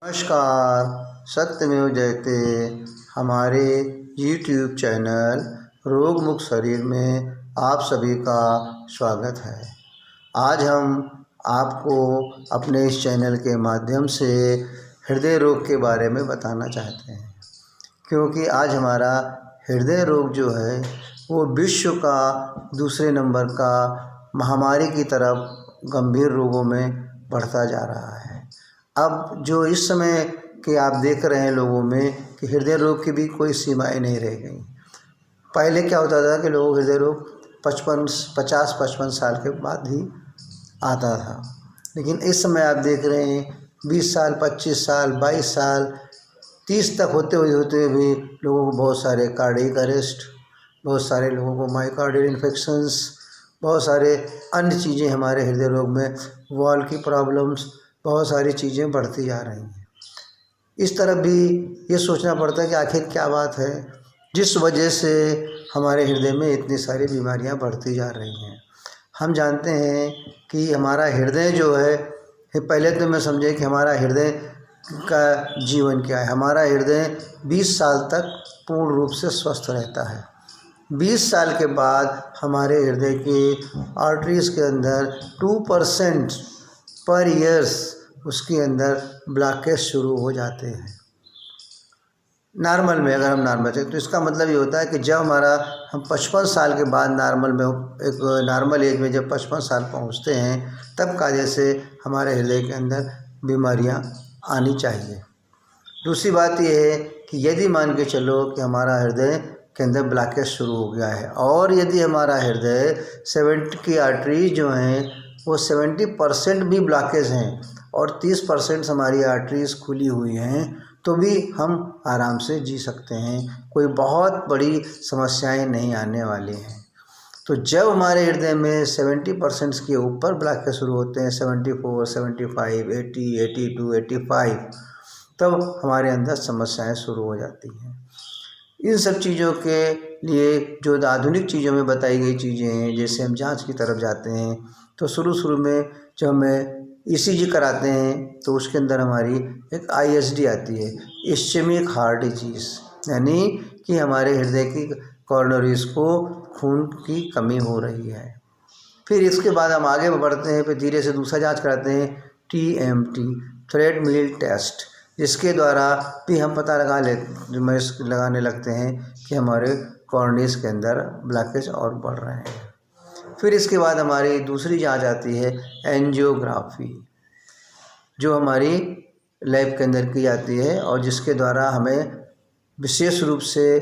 नमस्कार। सत्यमेव जयते हमारे YouTube चैनल रोग मुक्त शरीर में आप सभी का स्वागत है। आज हम आपको अपने इस चैनल के माध्यम से हृदय रोग के बारे में बताना चाहते हैं, क्योंकि आज हमारा हृदय रोग जो है वो विश्व का दूसरे नंबर का महामारी की तरफ गंभीर रोगों में बढ़ता जा रहा है। अब जो इस समय के आप देख रहे हैं लोगों में कि हृदय रोग की भी कोई सीमाएं नहीं रह गई। पहले क्या होता था कि लोग हृदय रोग 50-55 साल के बाद ही आता था, लेकिन इस समय आप देख रहे हैं 20 साल, 25 साल, 22 साल, 30 तक होते हुए भी लोगों को बहुत सारे कार्डियक अरेस्ट, बहुत सारे लोगों को मायोकार्डियल इन्फेक्शंस, बहुत सारे अन्य चीज़ें हमारे हृदय रोग में वॉल की प्रॉब्लम्स, बहुत सारी चीज़ें बढ़ती जा रही हैं। इस तरफ भी ये सोचना पड़ता है कि आखिर क्या बात है जिस वजह से हमारे हृदय में इतनी सारी बीमारियां बढ़ती जा रही हैं। हम जानते हैं कि हमारा हृदय जो है, पहले तो मैं समझे कि हमारा हृदय का जीवन क्या है। हमारा हृदय 20 साल तक पूर्ण रूप से स्वस्थ रहता है। 20 साल के बाद हमारे हृदय के आर्टरीज के अंदर 2% पर ईयर्स उसके अंदर ब्लॉकेज शुरू हो जाते हैं। नॉर्मल में अगर हम नॉर्मल से, तो इसका मतलब ये होता है कि जब हम 55 साल के बाद नॉर्मल में, एक नॉर्मल एज में जब 55 साल पहुंचते हैं, तब कायदे से हमारे हृदय के अंदर बीमारियां आनी चाहिए। दूसरी बात यह है कि यदि मान के चलो कि हमारा हृदय के अंदर ब्लॉकेज शुरू हो गया है और यदि हमारा हृदय 70 की आर्टरीज जो हैं वो 70% भी ब्लॉकेज हैं और 30% हमारी आर्टरीज खुली हुई हैं, तो भी हम आराम से जी सकते हैं। कोई बहुत बड़ी समस्याएं नहीं आने वाली हैं। तो जब हमारे हृदय में 70% के ऊपर ब्लॉकेज शुरू होते हैं, 74, 75, 80, 82, 85, तब हमारे अंदर समस्याएं शुरू हो जाती हैं। इन सब चीज़ों के लिए जो आधुनिक चीज़ों में बताई गई चीज़ें हैं, जैसे हम जांच की तरफ जाते हैं तो शुरू में जब हमें ECG कराते हैं तो उसके अंदर हमारी एक ISD आती है, इस्चेमिक हार्ट डिजीज़, यानी कि हमारे हृदय की कॉर्नरीज को खून की कमी हो रही है। फिर इसके बाद हम आगे बढ़ते हैं, फिर धीरे से दूसरा जांच कराते हैं, TMT, थ्रेडमिल टेस्ट, जिसके द्वारा भी हम पता लगाने लगते हैं कि हमारे कॉर्नरीज के अंदर ब्लॉकेज और बढ़ रहे हैं। फिर इसके बाद हमारी दूसरी जांच आती है एंजियोग्राफी, जो हमारी लैब के अंदर की जाती है और जिसके द्वारा हमें विशेष रूप से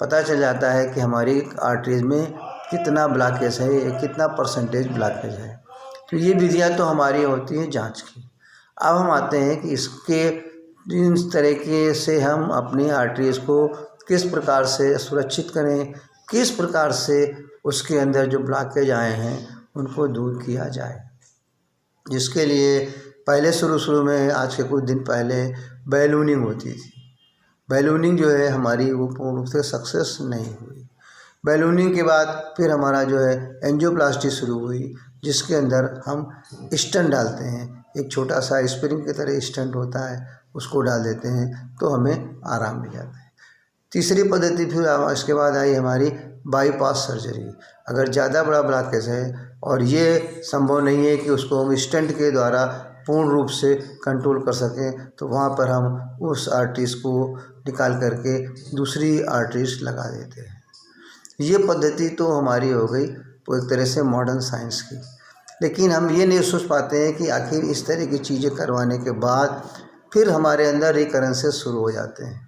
पता चल जाता है कि हमारी आर्टरीज में कितना ब्लॉकेज है, कितना % ब्लॉकेज है। तो ये विधियां तो हमारी होती हैं जांच की। अब हम आते हैं कि इसके इस तरीके से हम अपनी आर्टरीज को किस प्रकार से सुरक्षित करें, किस प्रकार से उसके अंदर जो ब्लॉकेज आए हैं उनको दूर किया जाए। जिसके लिए पहले शुरू में, आज के कुछ दिन पहले, बैलूनिंग होती थी। बैलूनिंग जो है हमारी वो पूर्ण रूप से सक्सेस नहीं हुई। बैलूनिंग के बाद फिर हमारा जो है एंजियोप्लास्टी शुरू हुई, जिसके अंदर हम स्टेंट डालते हैं। एक छोटा सा स्प्रिंग की तरह स्टेंट होता है, उसको डाल देते हैं तो हमें आराम मिल जाता है। तीसरी पद्धति फिर इसके बाद आई हमारी बाईपास सर्जरी। अगर ज़्यादा बड़ा ब्लॉकेज है और ये संभव नहीं है कि उसको हम स्टेंट के द्वारा पूर्ण रूप से कंट्रोल कर सकें, तो वहाँ पर हम उस आर्टरीज को निकाल करके दूसरी आर्टरीज लगा देते हैं। ये पद्धति तो हमारी हो गई वो एक तरह से मॉडर्न साइंस की, लेकिन हम ये नहीं सोच पाते हैं कि आखिर इस तरह की चीज़ें करवाने के बाद फिर हमारे अंदर रिकरेंसेस शुरू हो जाते हैं।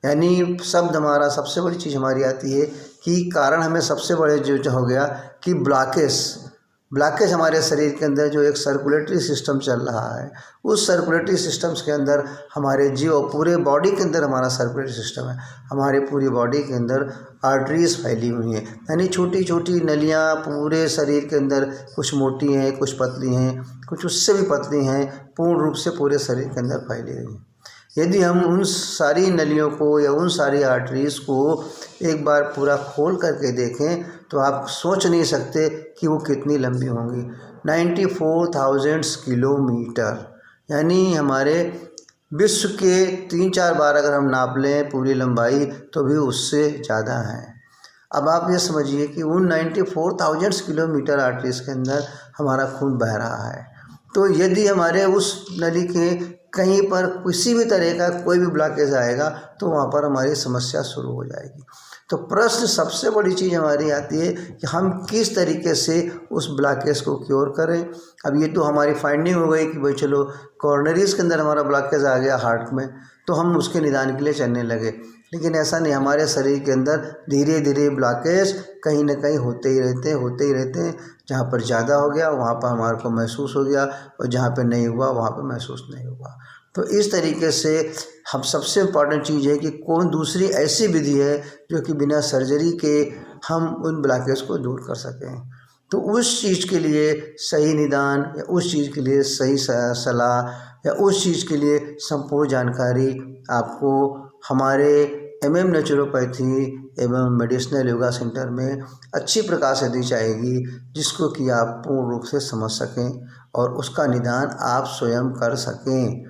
यानी सबसे बड़ी चीज़ हमारी आती है कि कारण हमें सबसे बड़े जो हो गया कि ब्लॉकेज हमारे शरीर के अंदर जो एक सर्कुलेटरी सिस्टम चल रहा है, उस सर्कुलेटरी सिस्टम्स के अंदर हमारे पूरे बॉडी के अंदर हमारा सर्कुलेटरी सिस्टम है। हमारे पूरी बॉडी के अंदर आर्टरीज फैली हुई हैं, यानी छोटी छोटी नलियाँ पूरे शरीर के अंदर, कुछ मोटी हैं, कुछ पतली हैं, कुछ उससे भी पतली हैं, पूर्ण रूप से पूरे शरीर के अंदर फैली हुई हैं। यदि हम उन सारी नलियों को या उन सारी आर्टरीज को एक बार पूरा खोल करके देखें तो आप सोच नहीं सकते कि वो कितनी लंबी होंगी। 94,000 किलोमीटर, यानी हमारे विश्व के 3-4 बार अगर हम नाप लें पूरी लंबाई तो भी उससे ज़्यादा है। अब आप ये समझिए कि उन 94,000 किलोमीटर आर्टरीज के अंदर हमारा खून बह रहा है। तो यदि हमारे उस नली के कहीं पर किसी भी तरह का कोई भी ब्लॉकेज आएगा तो वहाँ पर हमारी समस्या शुरू हो जाएगी। तो प्रश्न सबसे बड़ी चीज़ हमारी आती है कि हम किस तरीके से उस ब्लॉकेज को क्योर करें। अब ये तो हमारी फाइंडिंग हो गई कि भाई चलो कॉर्नरीज के अंदर हमारा ब्लॉकेज आ गया हार्ट में, तो हम उसके निदान के लिए चलने लगे। लेकिन ऐसा नहीं, हमारे शरीर के अंदर धीरे धीरे ब्लॉकेज कहीं ना कहीं होते ही रहते हैं। जहाँ पर ज़्यादा हो गया वहाँ पर हमारे को महसूस हो गया और जहाँ पर नहीं हुआ वहाँ पर महसूस नहीं हुआ। तो इस तरीके से हम सबसे इम्पॉर्टेंट चीज़ है कि कौन दूसरी ऐसी विधि है जो कि बिना सर्जरी के हम उन ब्लॉकेज को दूर कर सकें। तो उस चीज़ के लिए सही निदान या उस चीज़ के लिए सही सलाह या उस चीज़ के लिए संपूर्ण जानकारी आपको हमारे MM नेचुरोपैथी एवं मेडिसिनल योगा सेंटर में अच्छी प्रकार से दी जाएगी, जिसको कि आप पूर्ण रूप से समझ सकें और उसका निदान आप स्वयं कर सकें।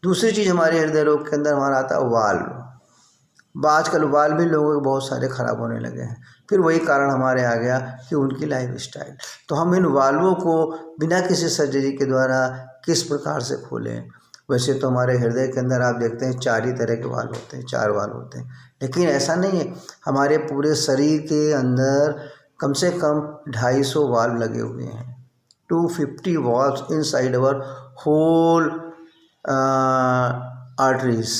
दूसरी चीज़ हमारे हृदय रोग के अंदर हमारा आता है वाल्व। आजकल वाल्व भी लोगों के बहुत सारे ख़राब होने लगे हैं। फिर वही कारण हमारे आ गया कि उनकी लाइफस्टाइल। तो हम इन वाल्वों को बिना किसी सर्जरी के द्वारा किस प्रकार से खोलें। वैसे तो हमारे हृदय के अंदर आप देखते हैं 4 ही तरह के वाल्व होते हैं, 4 वाल्व होते हैं, लेकिन ऐसा नहीं है। हमारे पूरे शरीर के अंदर कम से कम 250 वाल्व लगे हुए हैं। 250 valves inside our whole arteries.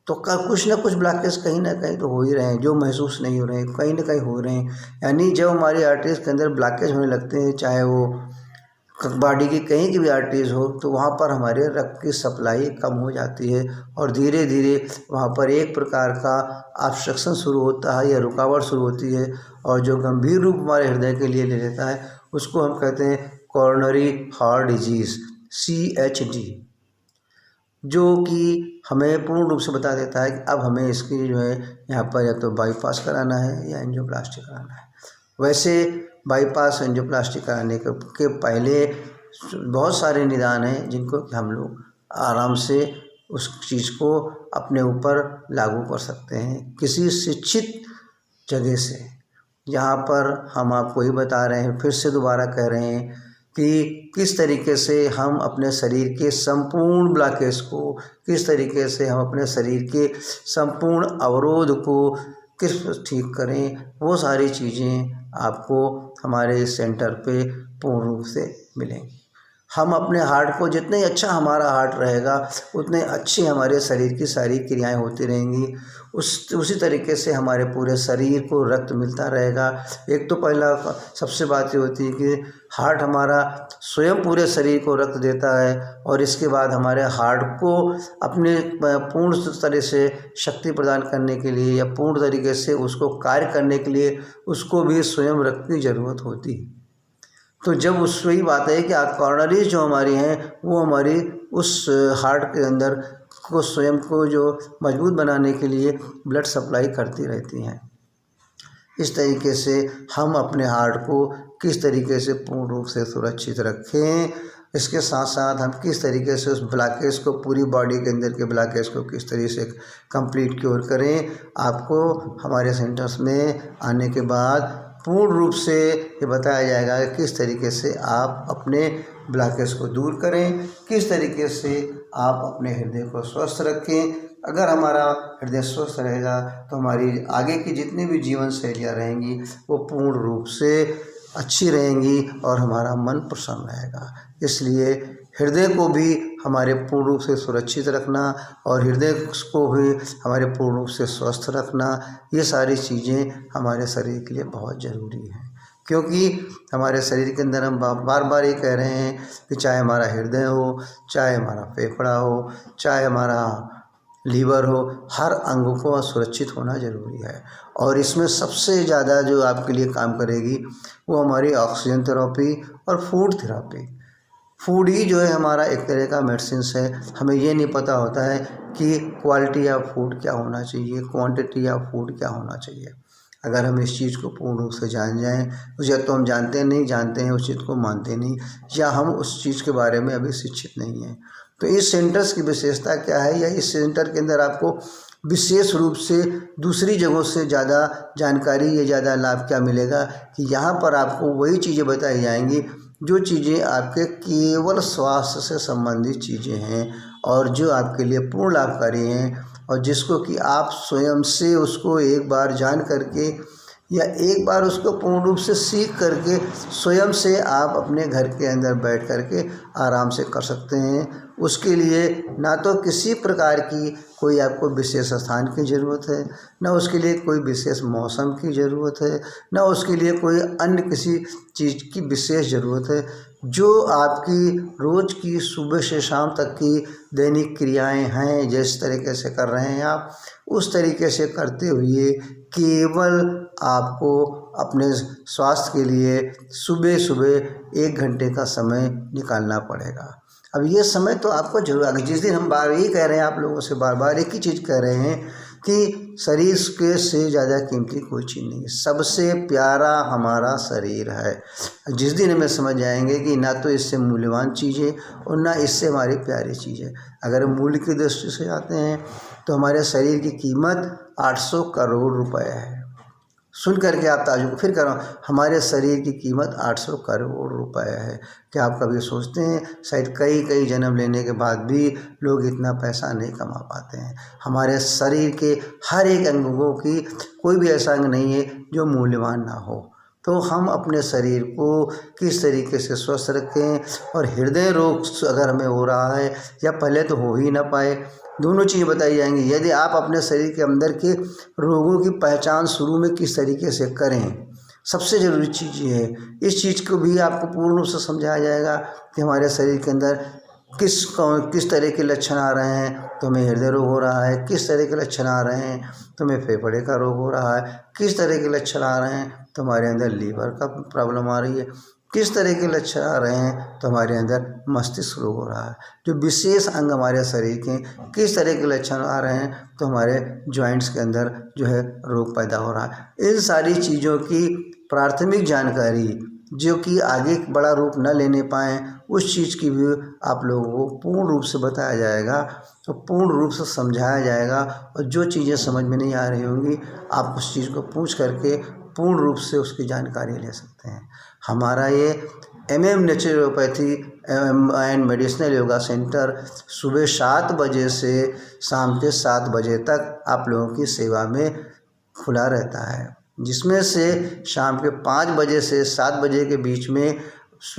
तो कुछ ना कुछ ब्लॉकेज कहीं ना कहीं तो हो ही रहे हैं, जो महसूस नहीं हो रहे हैं, कहीं ना कहीं हो रहे हैं। यानी जब हमारी आर्टरीज के अंदर ब्लॉकेज होने लगते हैं, चाहे वो बॉडी की कहीं की भी आर्टरीज हो, तो वहाँ पर हमारे रक्त की सप्लाई कम हो जाती है और धीरे धीरे वहाँ पर एक प्रकार का ऑब्स्ट्रक्शन शुरू होता है या रुकावट शुरू होती है, और जो गंभीर रूप हमारे हृदय के लिए ले लेता है उसको हम कहते हैं कॉरोनरी हार्ट डिजीज़, CHD, जो कि हमें पूर्ण रूप से बता देता है कि अब हमें इसकी जो है यहाँ पर या तो बाईपास कराना है या एंजियोप्लास्टी कराना है। वैसे बाईपास एंजियोप्लास्टी कराने के पहले बहुत सारे निदान हैं जिनको कि हम लोग आराम से उस चीज़ को अपने ऊपर लागू कर सकते हैं किसी शिक्षित जगह से। यहाँ पर हम आपको ही बता रहे हैं, फिर से दोबारा कह रहे हैं कि किस तरीके से हम अपने शरीर के संपूर्ण ब्लॉकेज को, किस तरीके से हम अपने शरीर के संपूर्ण अवरोध को किस ठीक करें। वो सारी चीज़ें आपको हमारे सेंटर पे पूर्ण रूप से मिलेंगी। हम अपने हार्ट को, जितने अच्छा हमारा हार्ट रहेगा उतने अच्छी हमारे शरीर की सारी क्रियाएं होती रहेंगी। उसी तरीके से हमारे पूरे शरीर को रक्त मिलता रहेगा। एक तो पहला सबसे बात ये होती है कि हार्ट हमारा स्वयं पूरे शरीर को रक्त देता है, और इसके बाद हमारे हार्ट को अपने पूर्ण तरह से शक्ति प्रदान करने के लिए या पूर्ण तरीके से उसको कार्य करने के लिए उसको भी स्वयं रक्त की ज़रूरत होती है। तो जब उस वही बात है कि कॉर्नरीज जो हमारी हैं वो हमारी उस हार्ट के अंदर को स्वयं को जो मजबूत बनाने के लिए ब्लड सप्लाई करती रहती हैं। इस तरीके से हम अपने हार्ट को किस तरीके से पूर्ण रूप से सुरक्षित रखें, इसके साथ साथ हम किस तरीके से उस ब्लॉकेज को, पूरी बॉडी के अंदर के ब्लॉकेज को किस तरीके से कंप्लीट क्योर करें, आपको हमारे सेंटर्स में आने के बाद पूर्ण रूप से ये बताया जाएगा कि किस तरीके से आप अपने ब्लॉकेज को दूर करें, किस तरीके से आप अपने हृदय को स्वस्थ रखें। अगर हमारा हृदय स्वस्थ रहेगा तो हमारी आगे की जितनी भी जीवन शैलियाँ रहेंगी वो पूर्ण रूप से अच्छी रहेंगी और हमारा मन प्रसन्न रहेगा। इसलिए हृदय को भी हमारे पूर्ण रूप से सुरक्षित रखना और हृदय को भी हमारे पूर्ण रूप से स्वस्थ रखना, ये सारी चीज़ें हमारे शरीर के लिए बहुत ज़रूरी हैं। क्योंकि हमारे शरीर के अंदर हम बार बार ये कह रहे हैं कि चाहे हमारा हृदय हो, चाहे हमारा फेफड़ा हो, चाहे हमारा लीवर हो, हर अंग को सुरक्षित होना ज़रूरी है। और इसमें सबसे ज़्यादा जो आपके लिए काम करेगी वो हमारी ऑक्सीजन थेरेपी और फूड थेरेपी। फूड ही जो है हमारा एक तरह का मेडिसिन है। हमें ये नहीं पता होता है कि क्वालिटी ऑफ फूड क्या होना चाहिए, क्वांटिटी ऑफ फूड क्या होना चाहिए। अगर हम इस चीज़ को पूर्ण रूप से जान जाएं, या तो हम जानते हैं उस चीज़ को मानते नहीं, या हम उस चीज़ के बारे में अभी शिक्षित नहीं हैं। तो इस सेंटर्स की विशेषता क्या है, या इस सेंटर के अंदर आपको विशेष रूप से दूसरी जगहों से ज़्यादा जानकारी या ज़्यादा लाभ क्या मिलेगा कि यहाँ पर आपको वही चीज़ें बताई जाएंगी जो चीज़ें आपके केवल स्वास्थ्य से संबंधित चीज़ें हैं और जो आपके लिए पूर्ण लाभकारी हैं, और जिसको कि आप स्वयं से उसको एक बार जान करके या एक बार उसको पूर्ण रूप से सीख करके स्वयं से आप अपने घर के अंदर बैठ करके आराम से कर सकते हैं। उसके लिए ना तो किसी प्रकार की कोई आपको विशेष स्थान की ज़रूरत है, ना उसके लिए कोई विशेष मौसम की ज़रूरत है, ना उसके लिए कोई अन्य किसी चीज़ की विशेष ज़रूरत है। जो आपकी रोज़ की सुबह से शाम तक की दैनिक क्रियाएं हैं, जिस तरीके से कर रहे हैं आप, उस तरीके से करते हुए केवल आपको अपने स्वास्थ्य के लिए सुबह सुबह 1 घंटे का समय निकालना पड़ेगा। अब ये समय तो आपको जरूर आगे, जिस दिन हम बार यही कह रहे हैं आप लोगों से, बार बार एक ही चीज़ कह रहे हैं कि शरीर के से ज़्यादा कीमती कोई चीज़ नहीं है। सबसे प्यारा हमारा शरीर है। जिस दिन हमें समझ जाएंगे कि ना तो इससे मूल्यवान चीज़ है और ना इससे हमारी प्यारी चीज़ है। अगर मूल्य की दृष्टि से आते हैं तो हमारे शरीर की कीमत 800 करोड़ रुपए है। सुन करके आप ताजुब, फिर करो, हमारे शरीर की कीमत 800 करोड़ रुपए है। क्या आप कभी सोचते हैं शायद कई कई जन्म लेने के बाद भी लोग इतना पैसा नहीं कमा पाते हैं। हमारे शरीर के हर एक अंगों की कोई भी ऐसा अंग नहीं है जो मूल्यवान ना हो। तो हम अपने शरीर को किस तरीके से स्वस्थ रखें, और हृदय रोग अगर हमें हो रहा है या पहले तो हो ही ना पाए, दोनों चीज़ें बताई जाएंगी। यदि आप अपने शरीर के अंदर के रोगों की पहचान शुरू में किस तरीके से करें, सबसे ज़रूरी चीज़ ये है। इस चीज़ को भी आपको पूर्ण रूप से समझाया जाएगा कि हमारे शरीर के अंदर किस तरह के लक्षण आ रहे हैं तो हमें हृदय रोग हो रहा है, किस तरह के लक्षण आ रहे हैं तो हमें फेफड़े का रोग हो रहा है, किस तरह के लक्षण आ रहे हैं तो हमारे अंदर लीवर का प्रॉब्लम आ रही है, किस तरह के लक्षण आ रहे हैं तो हमारे अंदर मस्तिष्क रोग हो रहा है। जो विशेष अंग हमारे शरीर के किस तरह के लक्षण आ रहे हैं तो हमारे जॉइंट्स के अंदर जो है रोग पैदा हो रहा है। इन सारी चीज़ों की प्राथमिक जानकारी जो कि आगे बड़ा रूप न लेने पाएँ, उस चीज़ की भी आप लोगों को पूर्ण रूप से बताया जाएगा, तो पूर्ण रूप से समझाया जाएगा। और जो चीज़ें समझ में नहीं आ रही होंगी आप उस चीज़ को पूछ करके पूर्ण रूप से उसकी जानकारी ले सकते हैं। हमारा ये MM naturopathy and medicinal yoga centre सुबह 7 बजे से शाम के 7 बजे तक आप लोगों की सेवा में खुला रहता है, जिसमें से शाम के 5 बजे से 7 बजे के बीच में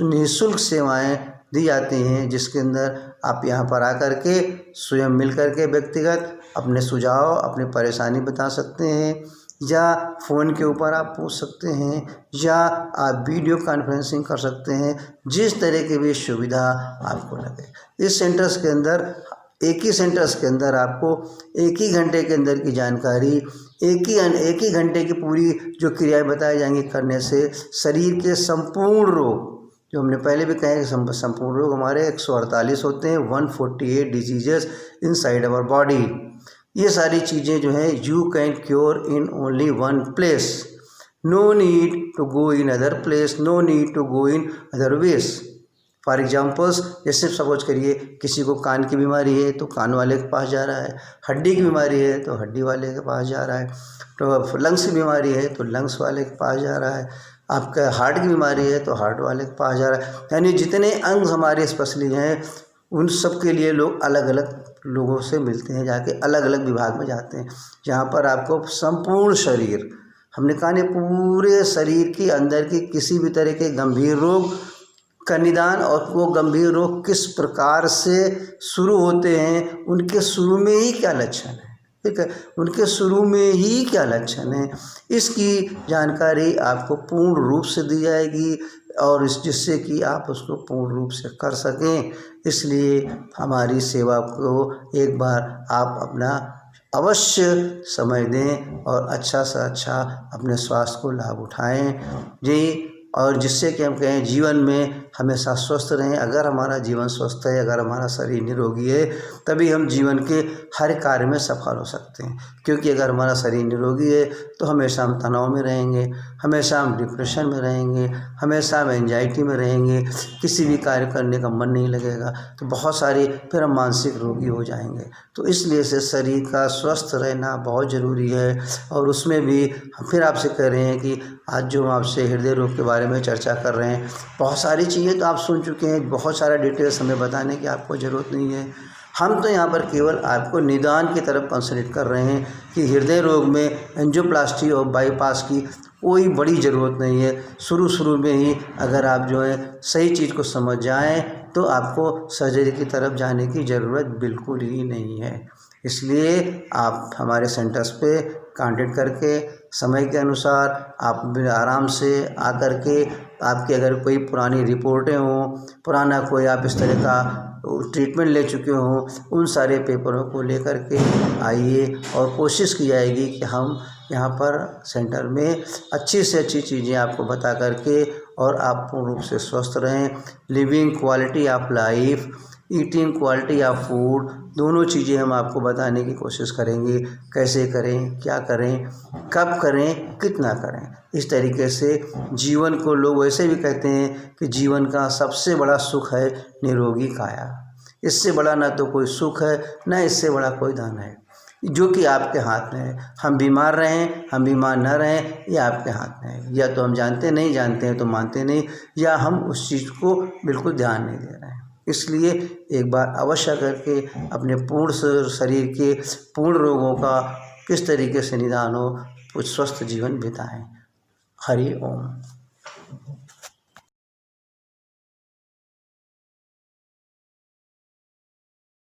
निःशुल्क सेवाएं दी जाती हैं, जिसके अंदर आप यहाँ पर आकर के स्वयं मिल कर के व्यक्तिगत अपने सुझाव, अपनी परेशानी बता सकते हैं, या फ़ोन के ऊपर आप पूछ सकते हैं, या आप वीडियो कॉन्फ्रेंसिंग कर सकते हैं, जिस तरह की भी सुविधा आपको लगे। इस सेंटर्स के अंदर एक ही सेंटर्स के अंदर आपको एक ही घंटे के अंदर की जानकारी, एक ही घंटे की पूरी जो क्रियाएं बताई जाएंगी करने से शरीर के संपूर्ण रोग, जो हमने पहले भी कहे कि संपूर्ण रोग हमारे 148 होते हैं, 148 डिजीजेस इनसाइड आवर बॉडी। ये सारी चीज़ें जो हैं you can cure in only one place, no need to go in other place, no need to go in other ways. For examples, जैसे सपोज करिए किसी को कान की बीमारी है तो कान वाले के पास जा रहा है, हड्डी की बीमारी है तो हड्डी वाले के पास जा रहा है, तो लंग्स की बीमारी है तो लंग्स वाले के पास जा रहा है, आपका हार्ट की बीमारी है तो हार्ट वाले के पास जा रहा है। यानी जितने अंग हमारे स्पेशली हैं उन सब के लिए लोग अलग अलग लोगों से मिलते हैं, जाके अलग अलग विभाग में जाते हैं, जहाँ पर आपको संपूर्ण शरीर, हमने कहा नहीं, पूरे शरीर के अंदर की किसी भी तरह के गंभीर रोग का निदान, और वो गंभीर रोग किस प्रकार से शुरू होते हैं, उनके शुरू में ही क्या लक्षण है, ठीक है, उनके शुरू में ही क्या लक्षण है, इसकी जानकारी आपको पूर्ण रूप से दी जाएगी, और जिससे कि आप उसको पूर्ण रूप से कर सकें। इसलिए हमारी सेवा को एक बार आप अपना अवश्य समय दें और अच्छा से अच्छा अपने स्वास्थ्य को लाभ उठाएं। जी, और जिससे कि हम कहें जीवन में हमेशा स्वस्थ रहें। अगर हमारा जीवन स्वस्थ है, अगर हमारा शरीर निरोगी है, तभी हम जीवन के हर कार्य में सफल हो सकते हैं। क्योंकि अगर हमारा शरीर निरोगी है तो हमेशा हम तनाव में रहेंगे, हमेशा हम डिप्रेशन में रहेंगे, हमेशा हम एंजाइटी में रहेंगे, किसी भी कार्य करने का मन नहीं लगेगा, तो बहुत सारी फिर हम मानसिक रोगी हो जाएंगे। तो इसलिए से शरीर का स्वस्थ रहना बहुत ज़रूरी है। और उसमें भी फिर आपसे कह रहे हैं कि आज जो हम आपसे हृदय रोग के बारे में चर्चा कर रहे हैं, बहुत सारी चीज़ें तो आप सुन चुके हैं, बहुत सारा डिटेल्स हमें बताने की आपको ज़रूरत नहीं है। हम तो यहाँ पर केवल आपको निदान की तरफ कंसंट्रेट कर रहे हैं कि हृदय रोग में एंजियोप्लास्टी और बाईपास की कोई बड़ी ज़रूरत नहीं है। शुरू में ही अगर आप जो है सही चीज़ को समझ जाएं तो आपको सर्जरी की तरफ जाने की ज़रूरत बिल्कुल ही नहीं है। इसलिए आप हमारे सेंटर्स पे कांटेक्ट करके समय के अनुसार आप आराम से आकर के, आपकी अगर कोई पुरानी रिपोर्टें हों, पुराना कोई आप इस तरह का ट्रीटमेंट ले चुके हों, उन सारे पेपरों को लेकर के आइए और कोशिश की जाएगी कि हम यहाँ पर सेंटर में अच्छी से अच्छी चीज़ें आपको बता करके और आप पूर्ण रूप से स्वस्थ रहें। Living quality of life, eating quality of food, दोनों चीज़ें हम आपको बताने की कोशिश करेंगे। कैसे करें, क्या करें, कब करें, कितना करें। इस तरीके से जीवन को लोग वैसे भी कहते हैं कि जीवन का सबसे बड़ा सुख है निरोगी काया। इससे बड़ा ना तो कोई सुख है, ना इससे बड़ा कोई धन है, जो कि आपके हाथ में है। हम बीमार रहें, हम बीमार न रहें, ये आपके हाथ में है। या तो हम जानते हैं तो मानते नहीं, या हम उस चीज़ को बिल्कुल ध्यान नहीं दे रहे हैं। इसलिए एक बार अवश्य करके अपने पूर्ण शरीर के पूर्ण रोगों का किस तरीके से निदान हो, कुछ स्वस्थ जीवन बिताएं। हरि ओम।